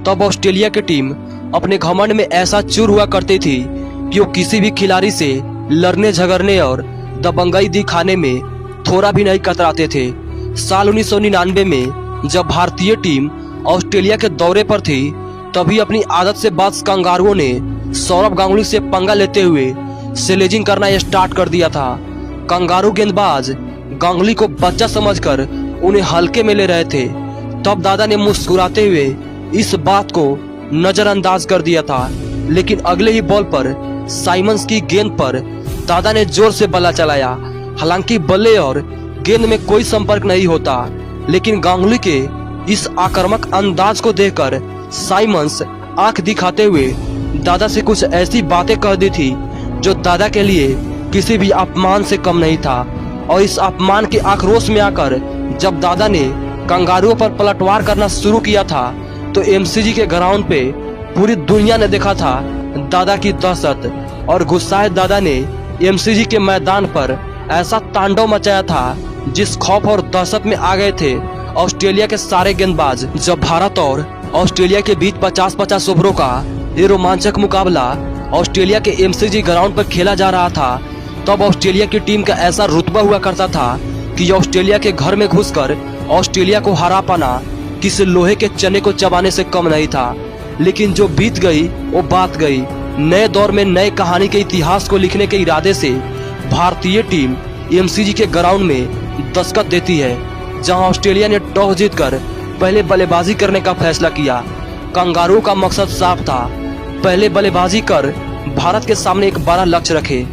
तब ऑस्ट्रेलिया की टीम अपने घमंड में ऐसा चूर हुआ करती थी कि वो किसी भी खिलाड़ी से लड़ने झगड़ने और दबंगई दिखाने में थोड़ा भी नहीं कतराते थे। साल 1999 में जब भारतीय टीम ऑस्ट्रेलिया के दौरे पर थी, तभी अपनी आदत से बाज कंगारुओं ने सौरव गांगुली से पंगा लेते हुए स्लेजिंग करना स्टार्ट कर दिया था। कंगारू गेंदबाज गांगुली को बच्चा समझकर उन्हें हल्के में ले रहे थे। तब दादा ने मुस्कुराते हुए इस बात को नजरअंदाज कर दिया था, लेकिन अगले ही बॉल पर साइमंस की गेंद पर दादा ने जोर से बल्ला चलाया। हालांकि बल्ले और गेंद में कोई संपर्क नहीं होता, लेकिन गांगुली के इस आक्रामक अंदाज को देखकर साइमंस आंख दिखाते हुए दादा से कुछ ऐसी बातें कह दी थी जो दादा के लिए किसी भी अपमान से कम नहीं था। और इस अपमान के आक्रोश में आकर जब दादा ने कंगारुओं पर पलटवार करना शुरू किया था, तो एमसीजी के ग्राउंड पे पूरी दुनिया ने देखा था दादा की दहशत। और गुस्साए दादा ने एमसीजी के मैदान पर ऐसा तांडव मचाया था जिस खौफ और दहशत में आ गए थे ऑस्ट्रेलिया के सारे गेंदबाज। जब भारत और ऑस्ट्रेलिया के बीच 50-50 ओवरों का ये रोमांचक मुकाबला ऑस्ट्रेलिया के एमसीजी ग्राउंड पर खेला जा रहा था, तब ऑस्ट्रेलिया की टीम का ऐसा रुतबा हुआ करता था कि ऑस्ट्रेलिया के घर में घुसकर ऑस्ट्रेलिया को हरा पाना किसी लोहे के चने को चबाने से कम नहीं था। लेकिन जो बीत गई वो बात गई। नए दौर में नए कहानी के इतिहास को लिखने के इरादे से भारतीय टीम एमसीजी के ग्राउंड में दस्तक देती है, जहां ऑस्ट्रेलिया ने टॉस जीतकर पहले बल्लेबाजी करने का फैसला किया। कंगारुओं का मकसद साफ था, पहले बल्लेबाजी कर भारत के सामने एक बड़ा लक्ष्य रखे।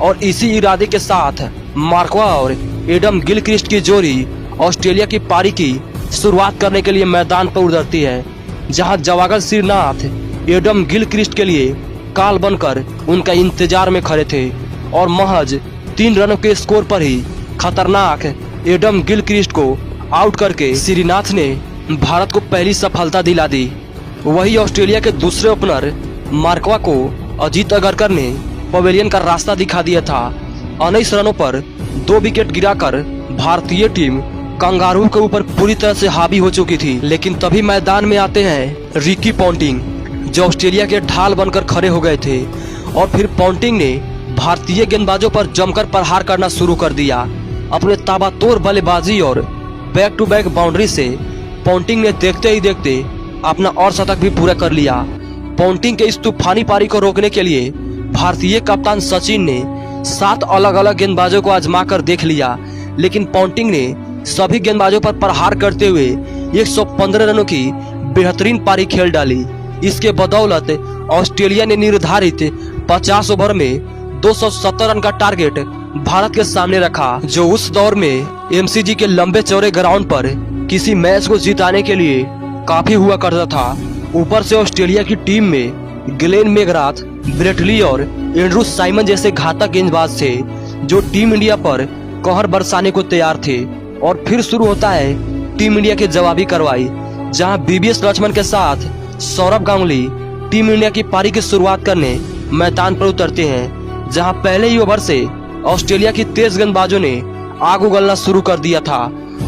और इसी इरादे के साथ मार्कवा और एडम गिलक्रिस्ट की जोड़ी ऑस्ट्रेलिया की पारी की शुरुआत करने के लिए मैदान पर उतरती है, जहां जवागल श्रीनाथ एडम गिलक्रिस्ट के लिए काल बनकर उनका इंतजार में खड़े थे। और महज 3 रनों के स्कोर पर ही खतरनाक एडम गिलक्रिस्ट को आउट करके श्रीनाथ ने भारत को पहली सफलता दिला दी। वही ऑस्ट्रेलिया के दूसरे ओपनर मार्कवा को अजीत अगरकर ने पवेलियन का रास्ता दिखा दिया था। 19 रनों पर 2 विकेट गिराकर भारतीय टीम कंगारू के ऊपर पूरी तरह से हावी हो चुकी थी। लेकिन तभी मैदान में आते हैं रिकी पॉन्टिंग, जो ऑस्ट्रेलिया के ढाल बनकर खड़े हो गए थे। और फिर पॉन्टिंग ने भारतीय गेंदबाजों पर जमकर प्रहार करना शुरू कर दिया। अपने ताबड़तोड़ बल्लेबाजी और बैक टू बैक बाउंड्री से पॉन्टिंग ने देखते ही देखते अपना और शतक भी पूरा कर लिया। पॉन्टिंग के इस तूफानी पारी को रोकने के लिए भारतीय कप्तान सचिन ने 7 अलग अलग गेंदबाजों को आजमा कर देख लिया, लेकिन पॉन्टिंग ने सभी गेंदबाजों पर प्रहार करते हुए 115 रनों की बेहतरीन पारी खेल डाली। इसके बदौलत ऑस्ट्रेलिया ने निर्धारित 50 ओवर में 270 रन का टारगेट भारत के सामने रखा, जो उस दौर में एमसीजी के लंबे चौड़े ग्राउंड पर किसी मैच को जिताने के लिए काफी हुआ करता था। ऊपर से ऑस्ट्रेलिया की टीम में ग्लेन मैकग्राथ, ब्रेट ली और एंड्रू साइमन जैसे घातक गेंदबाज थे, जो टीम इंडिया पर कहर बरसाने को तैयार थे। और फिर शुरू होता है टीम इंडिया की जवाबी कार्रवाई, जहां बीबीएस लक्ष्मण के साथ सौरव गांगुली टीम इंडिया की पारी की शुरुआत करने मैदान पर उतरते हैं। जहां पहले ही ओवर से ऑस्ट्रेलिया की तेज गेंदबाजों ने आग उगलना शुरू कर दिया था।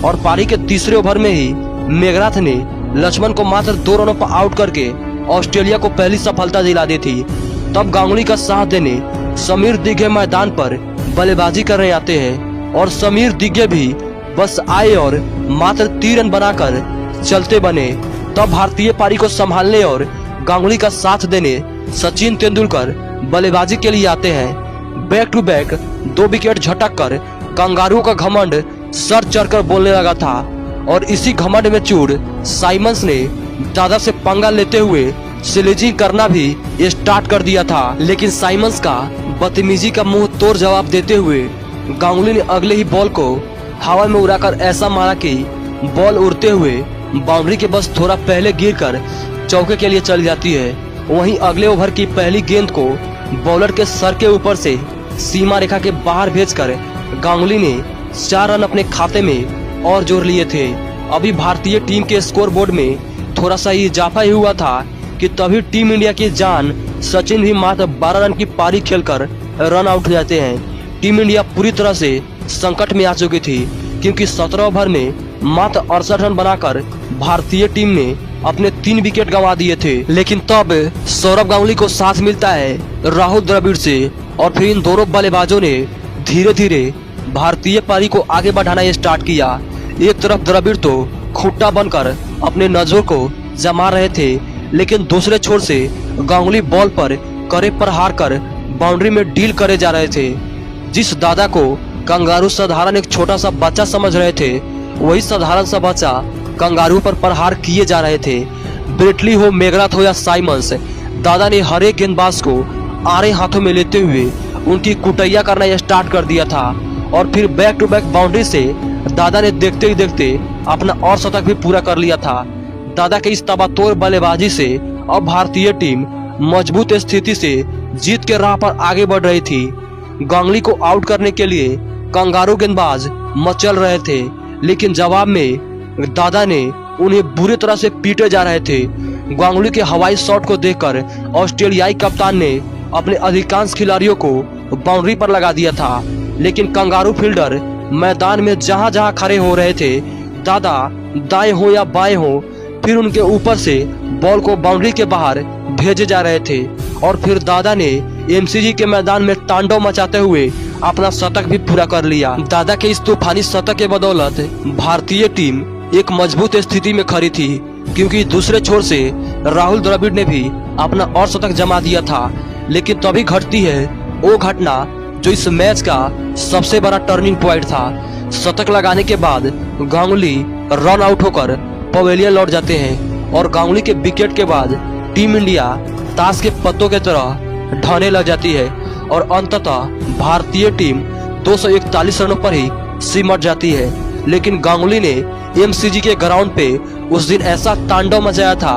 और पारी के तीसरे ओवर में ही मैकग्राथ ने लक्ष्मण को मात्र 2 रनों पर आउट करके ऑस्ट्रेलिया को पहली सफलता दिला दी थी। तब गांगुली का साथ देने समीर दिग्गे मैदान पर बल्लेबाजी करने आते हैं। और समीर दिग्गे भी बस आए और मात्र 3 रन बनाकर चलते बने। तब भारतीय पारी को संभालने और गांगुली का साथ देने सचिन तेंदुलकर बल्लेबाजी के लिए आते हैं। बैक टू बैक 2 विकेट झटक कर कंगारू का घमंड सर चढ़कर बोलने लगा था। और इसी घमंड में चूर साइमंस ने दादा से पंगा लेते हुए स्लेजिंग करना भी स्टार्ट कर दिया था। लेकिन साइमंस का बदतमीजी का मुंह तोड़ जवाब देते हुए गांगुली ने अगले ही बॉल को हवा में उड़ाकर ऐसा मारा कि बॉल उड़ते हुए बाउंड्री के बस थोड़ा पहले गिरकर चौके के लिए चली जाती है। वहीं अगले ओवर की पहली गेंद को बॉलर के सर के ऊपर से सीमा रेखा के बाहर भेजकर गांगुली ने 4 रन अपने खाते में और जोड़ लिए थे। अभी भारतीय टीम के स्कोर बोर्ड में थोड़ा सा इजाफा ही हुआ था कि तभी टीम इंडिया की जान सचिन भी मात्र 12 रन की पारी खेलकर रन आउट हो जाते हैं। टीम इंडिया पूरी तरह से संकट में आ चुकी थी, क्योंकि 17 ओवर में मात्र 68 रन बनाकर भारतीय टीम ने अपने 3 विकेट गंवा दिए थे। लेकिन तब सौरव गांगुली को साथ मिलता है राहुल द्रविड़ से और फिर इन दोनों बल्लेबाजों ने धीरे धीरे भारतीय पारी को आगे बढ़ाना स्टार्ट किया। एक तरफ द्रविड़ तो खुट्टा बनकर अपने नजरों को जमा रहे थे, लेकिन दूसरे छोर से गांगुली बॉल पर करे प्रहार कर बाउंड्री में डील करे जा रहे थे। जिस दादा को कंगारू साधारण एक छोटा सा बच्चा समझ रहे थे, वही साधारण सा बच्चा कंगारू पर प्रहार किए जा रहे थे। ब्रेटली हो, मैकग्राथ हो या साइमंस, दादा ने हर एक गेंदबाज को आड़े हाथों में लेते हुए उनकी कुटैया करना स्टार्ट कर दिया था। और फिर बैक टू बैक बाउंड्री से दादा ने देखते ही देखते अपना और शतक भी पूरा कर लिया था। दादा के इस ताबड़तोड़ बल्लेबाजी से अब भारतीय टीम मजबूत स्थिति से जीत के राह पर आगे बढ़ रही थी। गांगुली को आउट करने के लिए कंगारू गेंदबाज मचल रहे थे, लेकिन जवाब में दादा ने उन्हें बुरी तरह से पीटे जा रहे थे। गांगुली के हवाई शॉट को देखकर ऑस्ट्रेलियाई कप्तान ने अपने अधिकांश खिलाड़ियों को बाउंड्री पर लगा दिया था, लेकिन कंगारू फील्डर मैदान में जहां जहां खड़े हो रहे थे, दादा दाएं हो या बाएं हो, फिर उनके ऊपर से बॉल को बाउंड्री के बाहर भेजे जा रहे थे। और फिर दादा ने एमसीजी के मैदान में तांडव मचाते हुए अपना शतक भी पूरा कर लिया। दादा के इस तूफानी शतक के बदौलत भारतीय टीम एक मजबूत स्थिति में खड़ी थी, क्योंकि दूसरे छोर से राहुल द्रविड़ ने भी अपना और शतक जमा दिया था। लेकिन तभी घटती है वो घटना जो इस मैच का सबसे बड़ा टर्निंग पॉइंट था। शतक लगाने के बाद गांगुली रन आउट होकर पवेलियन लौट जाते हैं और गांगुली के विकेट के बाद टीम इंडिया ताश के पत्तों के तरह ढहने लग जाती है और अंततः भारतीय टीम 241 रनों पर ही सिमट जाती है। लेकिन गांगुली ने एमसीजी के ग्राउंड पे उस दिन ऐसा तांडव मचाया था